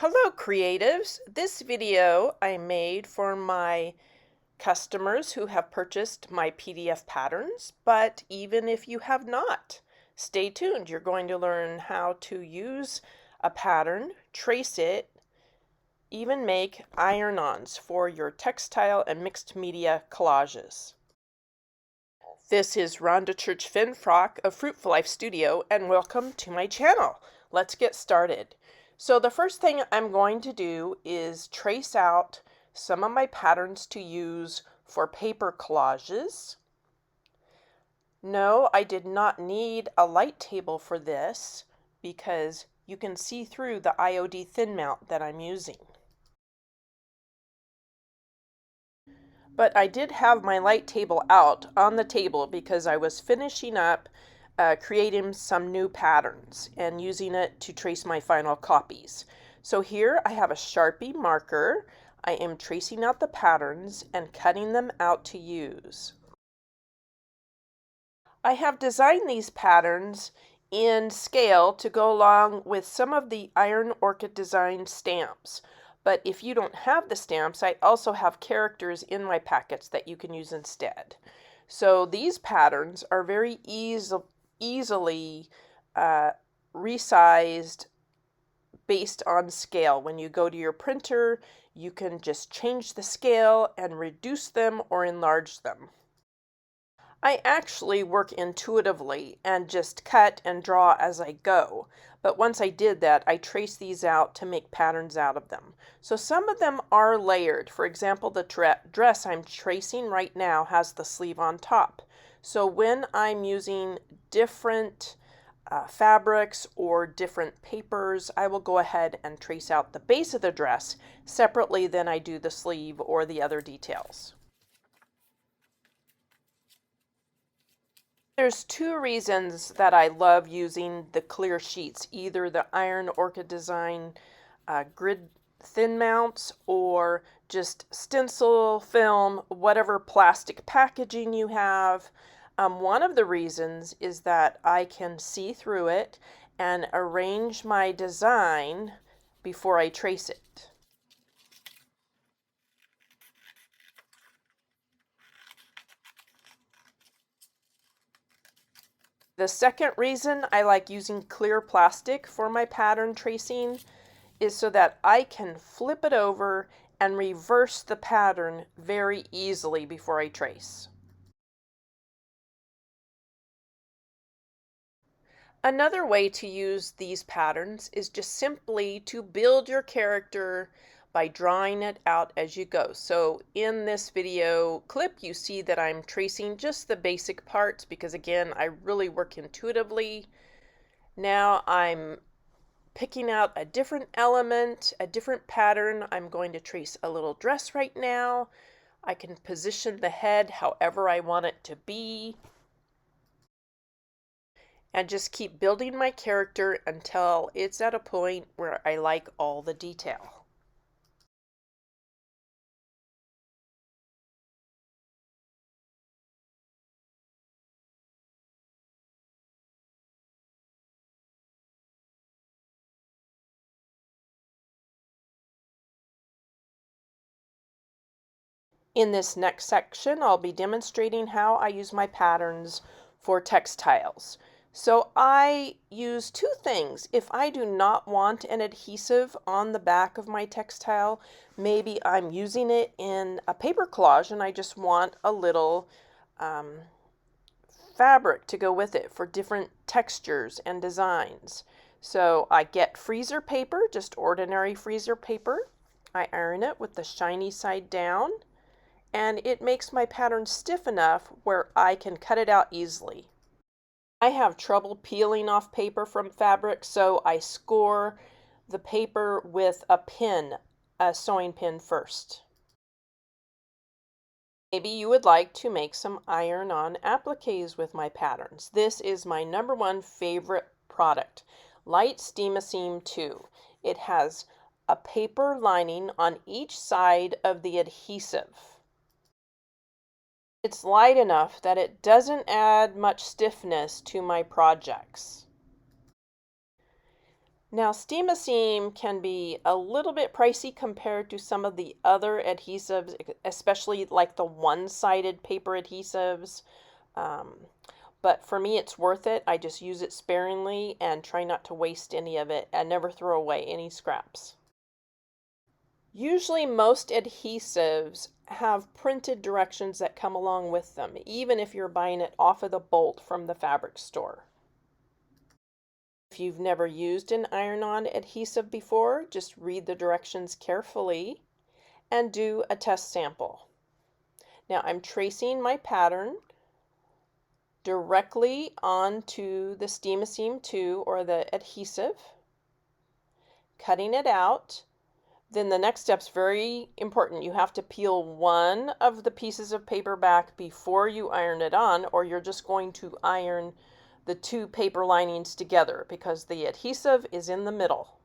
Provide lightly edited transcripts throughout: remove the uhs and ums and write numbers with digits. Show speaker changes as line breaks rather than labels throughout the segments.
Hello creatives! This video I made for my customers who have purchased my PDF patterns, but even if you have not, stay tuned. You're going to learn how to use a pattern, trace it, even make iron-ons for your textile and mixed media collages. This is Rhonda Church Finfrock of Fruitful Life Studio, and welcome to my channel. Let's get started. So the first thing I'm going to do is trace out some of my patterns to use for paper collages. No, I did not need a light table for this because you can see through the IOD thin mount that I'm using. But I did have my light table out on the table because I was finishing up creating some new patterns and using it to trace my final copies. So here I have a Sharpie marker. I am tracing out the patterns and cutting them out to use. I have designed these patterns in scale to go along with some of the Iron Orchid design stamps. But if you don't have the stamps, I also have characters in my packets that you can use instead. So these patterns are very easily resized based on scale. When you go to your printer, you can just change the scale and reduce them or enlarge them. I actually work intuitively and just cut and draw as I go. But once I did that, I traced these out to make patterns out of them. So some of them are layered. For example, the dress I'm tracing right now has the sleeve on top. So when I'm using different fabrics or different papers, I will go ahead and trace out the base of the dress separately than I do the sleeve or the other details. There's two reasons that I love using the clear sheets, either the Iron Orchid design grid thin mounts or just stencil film, whatever plastic packaging you have. One of the reasons is that I can see through it and arrange my design before I trace it. The second reason I like using clear plastic for my pattern tracing is so that I can flip it over and reverse the pattern very easily before I trace. Another way to use these patterns is just simply to build your character by drawing it out as you go. So in this video clip, you see that I'm tracing just the basic parts because again, I really work intuitively. Now I'm picking out a different element, a different pattern. I'm going to trace a little dress right now. I can position the head however I want it to be. And just keep building my character until it's at a point where I like all the detail. In this next section, I'll be demonstrating how I use my patterns for textiles. So I use two things. If I do not want an adhesive on the back of my textile, maybe I'm using it in a paper collage and I just want a little fabric to go with it for different textures and designs. So I get freezer paper, just ordinary freezer paper. I iron it with the shiny side down, and it makes my pattern stiff enough where I can cut it out easily. I have trouble peeling off paper from fabric, so I score the paper with a pin, a sewing pin first. Maybe you would like to make some iron-on appliques with my patterns. This is my #1 favorite product, Light Steam-A-Seam 2. It has a paper lining on each side of the adhesive. It's light enough that it doesn't add much stiffness to my projects. Now, Steam-A-Seam can be a little bit pricey compared to some of the other adhesives, especially like the one-sided paper adhesives. Um, but for me, it's worth it. I just use it sparingly and try not to waste any of it and never throw away any scraps. Usually, most adhesives have printed directions that come along with them, even if you're buying it off of the bolt from the fabric store. If you've never used an iron-on adhesive before, just read the directions carefully and do a test sample. Now I'm tracing my pattern directly onto the Steam-A-Seam 2 or the adhesive, cutting it out. Then the next step's very important. You have to peel one of the pieces of paper back before you iron it on, or you're just going to iron the two paper linings together because the adhesive is in the middle.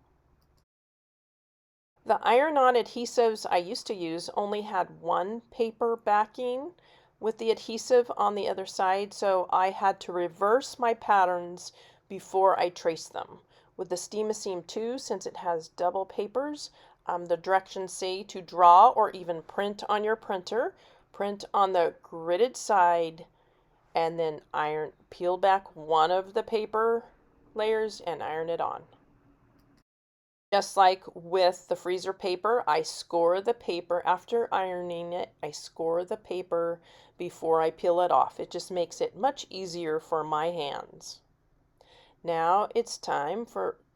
The iron-on adhesives I used to use only had one paper backing with the adhesive on the other side, so I had to reverse my patterns before I traced them. With the Steam-A-Seam 2, since it has double papers, the directions say to draw or even print on your printer. Print on the gridded side and then peel back one of the paper layers and iron it on. Just like with the freezer paper, I score the paper after ironing it. I score the paper before I peel it off. It just makes it much easier for my hands. Now it's time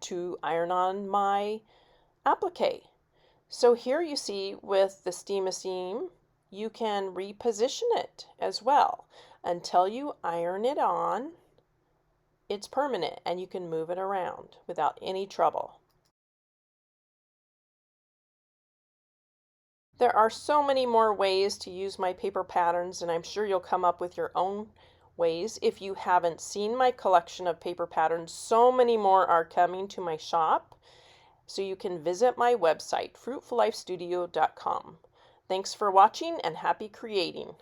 to iron on my applique. So here you see with the Steam-A-Seam, you can reposition it as well. Until you iron it on, it's permanent and you can move it around without any trouble. There are so many more ways to use my paper patterns, and I'm sure you'll come up with your own ways. If you haven't seen my collection of paper patterns, so many more are coming to my shop. So you can visit my website, fruitfullifestudio.com. Thanks for watching and happy creating.